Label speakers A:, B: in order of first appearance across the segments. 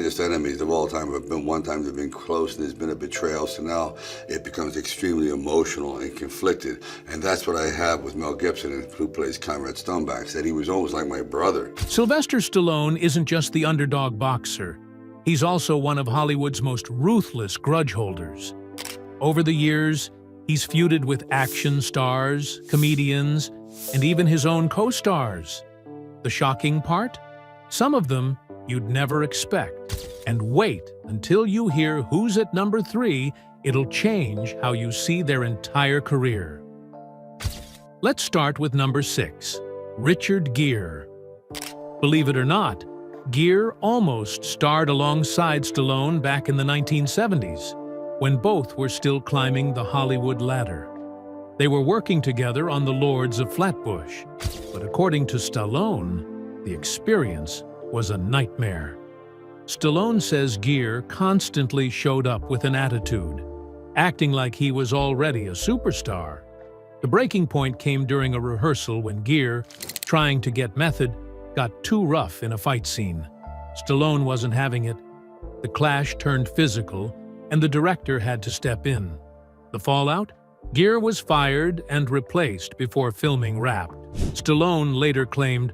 A: greatest enemies of all time. But been one time they've been close and there's been a betrayal, so now it becomes extremely emotional and conflicted. And that's what I have with Mel Gibson, who plays Conrad Stoneback, said he was almost like my brother.
B: Sylvester Stallone isn't just the underdog boxer. He's also one of Hollywood's most ruthless grudge holders. Over the years, he's feuded with action stars, comedians, and even his own co-stars. The shocking part? Some of them you'd never expect. And wait until you hear who's at number 3, it'll change how you see their entire career. Let's start with number 6, Richard Gere. Believe it or not, Gere almost starred alongside Stallone back in the 1970s, when both were still climbing the Hollywood ladder. They were working together on The Lords of Flatbush, but according to Stallone, the experience was a nightmare. Stallone says Gere constantly showed up with an attitude, acting like he was already a superstar. The breaking point came during a rehearsal when Gere, trying to get method, got too rough in a fight scene. Stallone wasn't having it. The clash turned physical, and the director had to step in. The fallout? Gere was fired and replaced before filming wrapped. Stallone later claimed,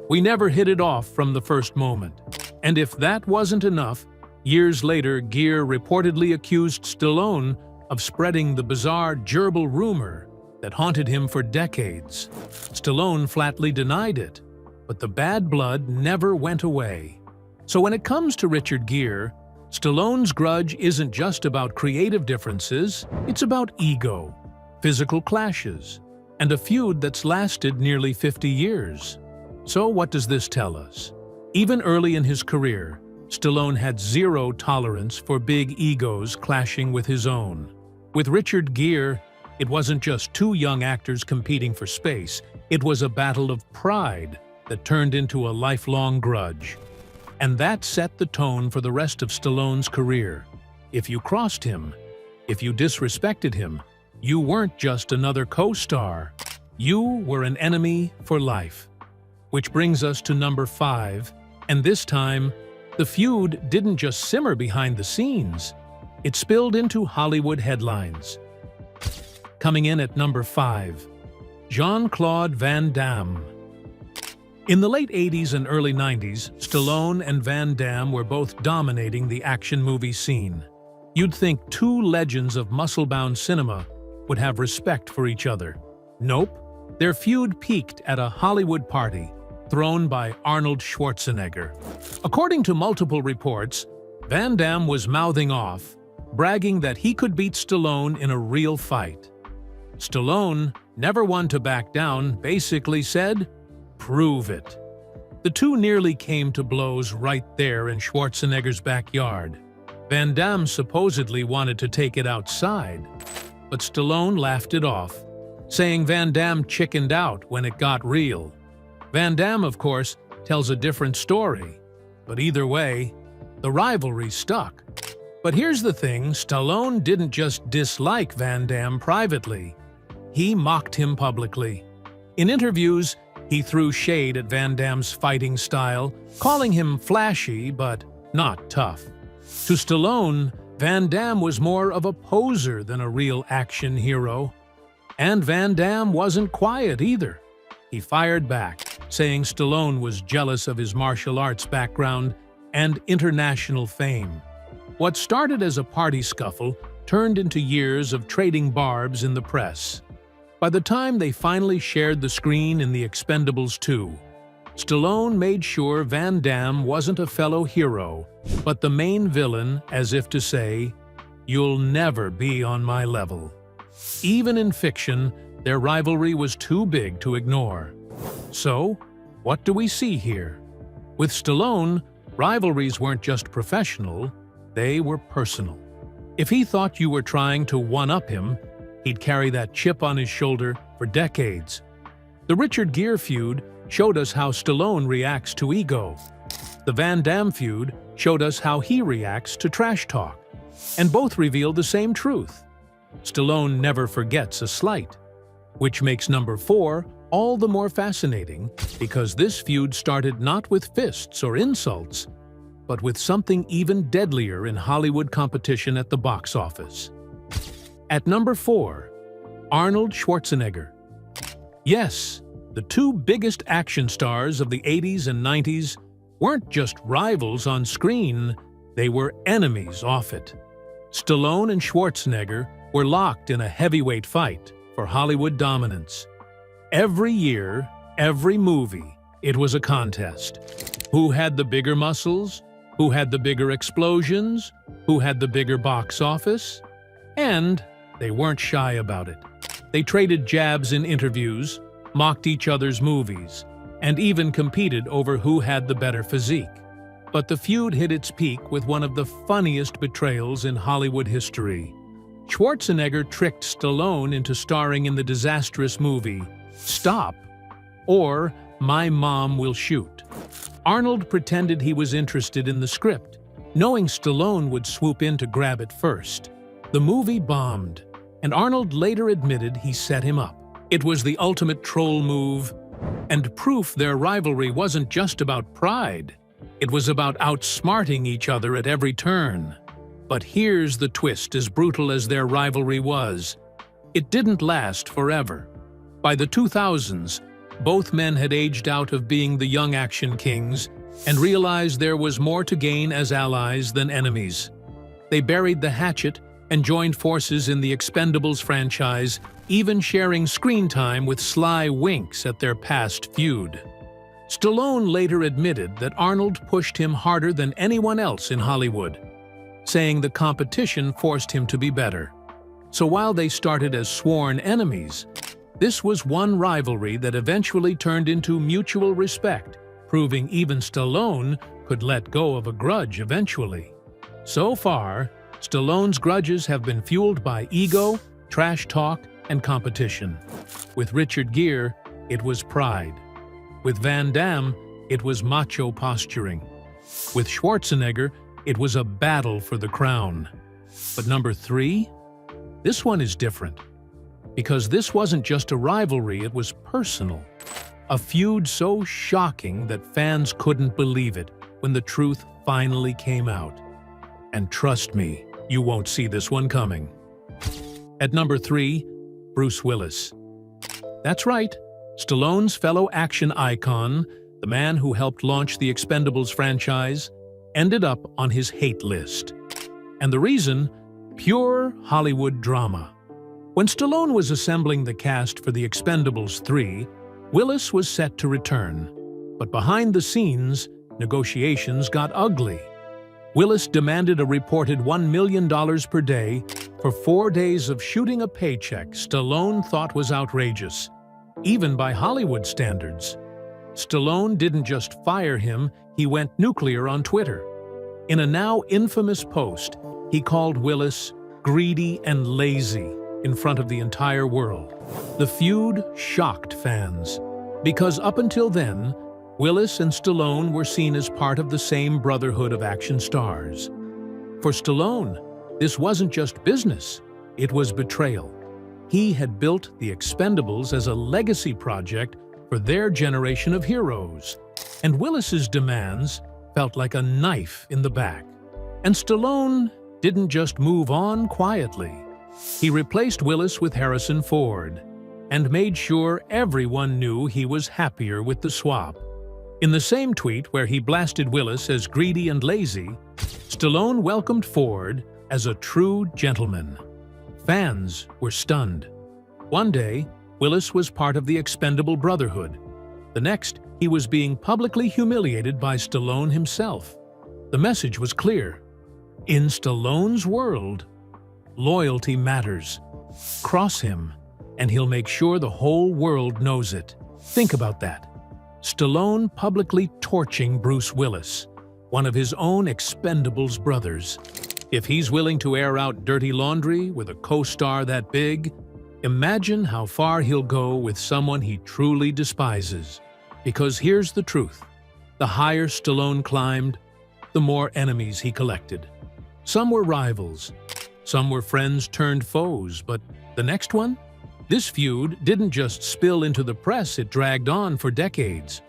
B: "We never hit it off from the first moment." And if that wasn't enough, years later, Gere reportedly accused Stallone of spreading the bizarre gerbil rumor that haunted him for decades. Stallone flatly denied it, but the bad blood never went away. So when it comes to Richard Gere, Stallone's grudge isn't just about creative differences, it's about ego, physical clashes, and a feud that's lasted nearly 50 years. So what does this tell us? Even early in his career, Stallone had zero tolerance for big egos clashing with his own. With Richard Gere, it wasn't just two young actors competing for space, it was a battle of pride that turned into a lifelong grudge. And that set the tone for the rest of Stallone's career. If you crossed him, if you disrespected him, you weren't just another co-star. You were an enemy for life. Which brings us to number 5, and this time, the feud didn't just simmer behind the scenes. It spilled into Hollywood headlines. Coming in at number 5, Jean-Claude Van Damme. In the late 80s and early 90s, Stallone and Van Damme were both dominating the action movie scene. You'd think two legends of muscle-bound cinema would have respect for each other. Nope. Their feud peaked at a Hollywood party thrown by Arnold Schwarzenegger. According to multiple reports, Van Damme was mouthing off, bragging that he could beat Stallone in a real fight. Stallone, never one to back down, basically said, "Prove it." The two nearly came to blows right there in Schwarzenegger's backyard. Van Damme supposedly wanted to take it outside, but Stallone laughed it off, saying Van Damme chickened out when it got real. Van Damme, of course, tells a different story, but either way, the rivalry stuck. But here's the thing, Stallone didn't just dislike Van Damme privately. He mocked him publicly. In interviews, he threw shade at Van Damme's fighting style, calling him flashy but not tough. To Stallone, Van Damme was more of a poser than a real action hero. And Van Damme wasn't quiet either. He fired back, saying Stallone was jealous of his martial arts background and international fame. What started as a party scuffle turned into years of trading barbs in the press. By the time they finally shared the screen in The Expendables 2, Stallone made sure Van Damme wasn't a fellow hero, but the main villain, as if to say, "You'll never be on my level." Even in fiction, their rivalry was too big to ignore. So, what do we see here? With Stallone, rivalries weren't just professional, they were personal. If he thought you were trying to one-up him, he'd carry that chip on his shoulder for decades. The Richard Gere feud showed us how Stallone reacts to ego. The Van Damme feud showed us how he reacts to trash talk. And both revealed the same truth. Stallone never forgets a slight. Which makes number 4 all the more fascinating because this feud started not with fists or insults, but with something even deadlier in Hollywood competition at the box office. At number 4, Arnold Schwarzenegger. Yes, the two biggest action stars of the 80s and 90s weren't just rivals on screen, they were enemies off it. Stallone and Schwarzenegger were locked in a heavyweight fight for Hollywood dominance. Every year, every movie, it was a contest. Who had the bigger muscles? Who had the bigger explosions? Who had the bigger box office? And they weren't shy about it. They traded jabs in interviews, mocked each other's movies, and even competed over who had the better physique. But the feud hit its peak with one of the funniest betrayals in Hollywood history. Schwarzenegger tricked Stallone into starring in the disastrous movie Stop or My Mom Will Shoot. Arnold pretended he was interested in the script, knowing Stallone would swoop in to grab it first. The movie bombed, and Arnold later admitted he set him up. It was the ultimate troll move, and proof their rivalry wasn't just about pride. It was about outsmarting each other at every turn. But here's the twist: as brutal as their rivalry was, it didn't last forever. By the 2000s, both men had aged out of being the young action kings and realized there was more to gain as allies than enemies. They buried the hatchet and joined forces in the Expendables franchise, even sharing screen time with sly winks at their past feud. Stallone later admitted that Arnold pushed him harder than anyone else in Hollywood, saying the competition forced him to be better. So while they started as sworn enemies, this was one rivalry that eventually turned into mutual respect, proving even Stallone could let go of a grudge eventually. So far, Stallone's grudges have been fueled by ego, trash talk, and competition. With Richard Gere, it was pride. With Van Damme, it was macho posturing. With Schwarzenegger, it was a battle for the crown. But number 3? This one is different. Because this wasn't just a rivalry, it was personal. A feud so shocking that fans couldn't believe it when the truth finally came out. And trust me, you won't see this one coming. At number 3, Bruce Willis. That's right, Stallone's fellow action icon, the man who helped launch the Expendables franchise, ended up on his hate list. And the reason? Pure Hollywood drama. When Stallone was assembling the cast for The Expendables 3, Willis was set to return. But behind the scenes, negotiations got ugly. Willis demanded a reported $1 million per day for 4 days of shooting a paycheck Stallone thought was outrageous, even by Hollywood standards. Stallone didn't just fire him, he went nuclear on Twitter. In a now infamous post, he called Willis greedy and lazy in front of the entire world. The feud shocked fans, because up until then, Willis and Stallone were seen as part of the same brotherhood of action stars. For Stallone, this wasn't just business, it was betrayal. He had built the Expendables as a legacy project for their generation of heroes, and Willis's demands felt like a knife in the back. And Stallone didn't just move on quietly. He replaced Willis with Harrison Ford and made sure everyone knew he was happier with the swap. In the same tweet where he blasted Willis as greedy and lazy, Stallone welcomed Ford as a true gentleman. Fans were stunned. One day, Willis was part of the Expendable Brotherhood. The next, he was being publicly humiliated by Stallone himself. The message was clear. In Stallone's world, loyalty matters. Cross him, and he'll make sure the whole world knows it. Think about that. Stallone publicly torching Bruce Willis, one of his own Expendables brothers. If he's willing to air out dirty laundry with a co-star that big, imagine how far he'll go with someone he truly despises. Because here's the truth. The higher Stallone climbed, the more enemies he collected. Some were rivals, some were friends turned foes, but the next one? This feud didn't just spill into the press, it dragged on for decades.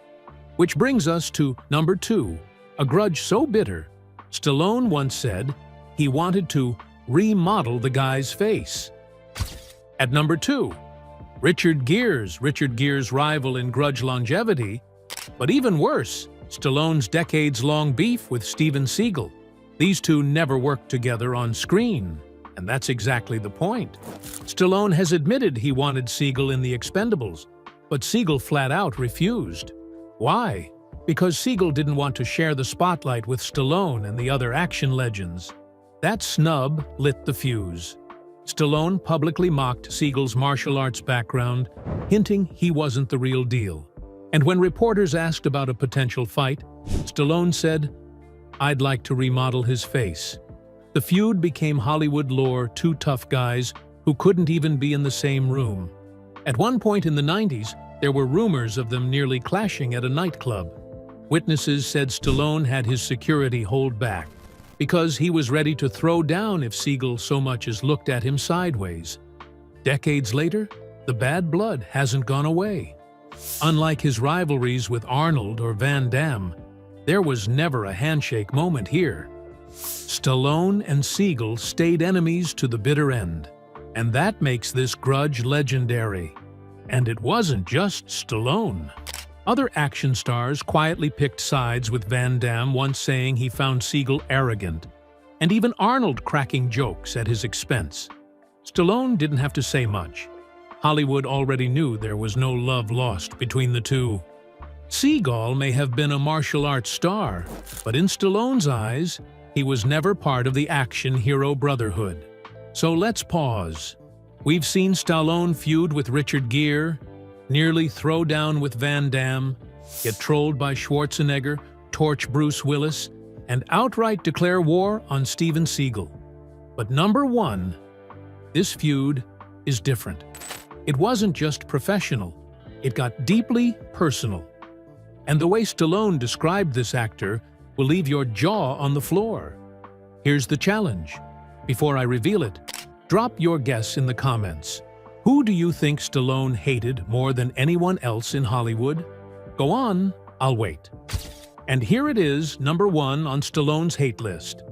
B: Which brings us to number 2, a grudge so bitter Stallone once said he wanted to remodel the guy's face. At number 2, Richard Gere's rival in grudge longevity, but even worse, Stallone's decades-long beef with Steven Seagal. These two never worked together on screen, and that's exactly the point. Stallone has admitted he wanted Seagal in The Expendables, but Seagal flat out refused. Why? Because Seagal didn't want to share the spotlight with Stallone and the other action legends. That snub lit the fuse. Stallone publicly mocked Seagal's martial arts background, hinting he wasn't the real deal. And when reporters asked about a potential fight, Stallone said, "I'd like to remodel his face." The feud became Hollywood lore, two tough guys who couldn't even be in the same room. At one point in the 90s, there were rumors of them nearly clashing at a nightclub. Witnesses said Stallone had his security hold back because he was ready to throw down if Seagal so much as looked at him sideways. Decades later, the bad blood hasn't gone away. Unlike his rivalries with Arnold or Van Damme, there was never a handshake moment here. Stallone and Seagal stayed enemies to the bitter end, and that makes this grudge legendary. And it wasn't just Stallone. Other action stars quietly picked sides with Van Damme, once saying he found Seagal arrogant, and even Arnold cracking jokes at his expense. Stallone didn't have to say much. Hollywood already knew there was no love lost between the two. Seagal may have been a martial arts star, but in Stallone's eyes, he was never part of the action hero brotherhood. So let's pause. We've seen Stallone feud with Richard Gere, nearly throw down with Van Damme, get trolled by Schwarzenegger, torch Bruce Willis, and outright declare war on Steven Seagal. But number 1, this feud is different. It wasn't just professional, it got deeply personal. And the way Stallone described this actor will leave your jaw on the floor. Here's the challenge. Before I reveal it, drop your guess in the comments. Who do you think Stallone hated more than anyone else in Hollywood? Go on, I'll wait. And here it is, number 1 on Stallone's hate list.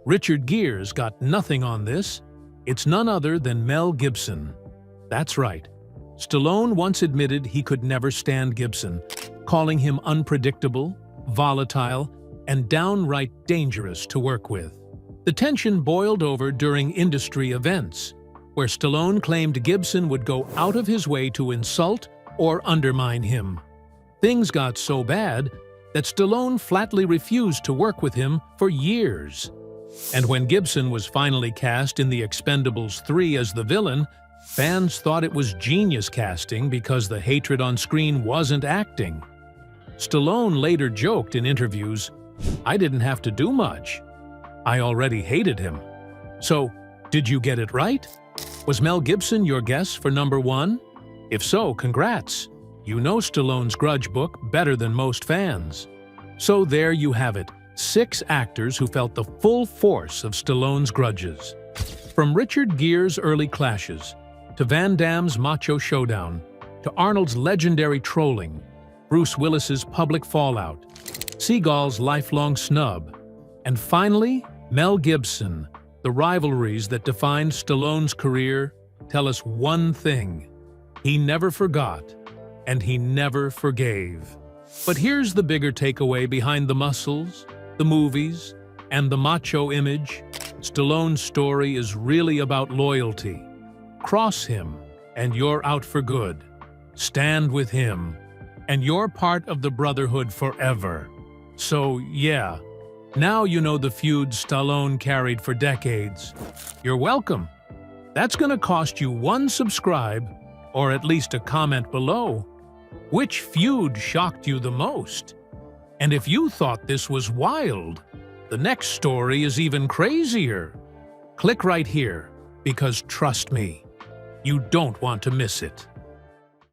B: Richard Gere's got nothing on this. It's none other than Mel Gibson. That's right. Stallone once admitted he could never stand Gibson, calling him unpredictable, volatile, and downright dangerous to work with. The tension boiled over during industry events, where Stallone claimed Gibson would go out of his way to insult or undermine him. Things got so bad that Stallone flatly refused to work with him for years. And when Gibson was finally cast in The Expendables 3 as the villain, fans thought it was genius casting because the hatred on screen wasn't acting. Stallone later joked in interviews, "I didn't have to do much. I already hated him." So, did you get it right? Was Mel Gibson your guess for number 1? If so, congrats. You know Stallone's Grudge book better than most fans. So there you have it, 6 actors who felt the full force of Stallone's grudges. From Richard Gere's early clashes, to Van Damme's macho showdown, to Arnold's legendary trolling, Bruce Willis's public fallout, Seagal's lifelong snub, and finally, Mel Gibson. The rivalries that defined Stallone's career tell us one thing: he never forgot, and he never forgave. But here's the bigger takeaway behind the muscles, the movies, and the macho image. Stallone's story is really about loyalty. Cross him, and you're out for good. Stand with him, and you're part of the brotherhood forever. So, yeah. Now you know the feud Stallone carried for decades. You're welcome. That's gonna cost you 1 subscribe, or at least a comment below. Which feud shocked you the most? And if you thought this was wild, the next story is even crazier. Click right here, because trust me, you don't want to miss it.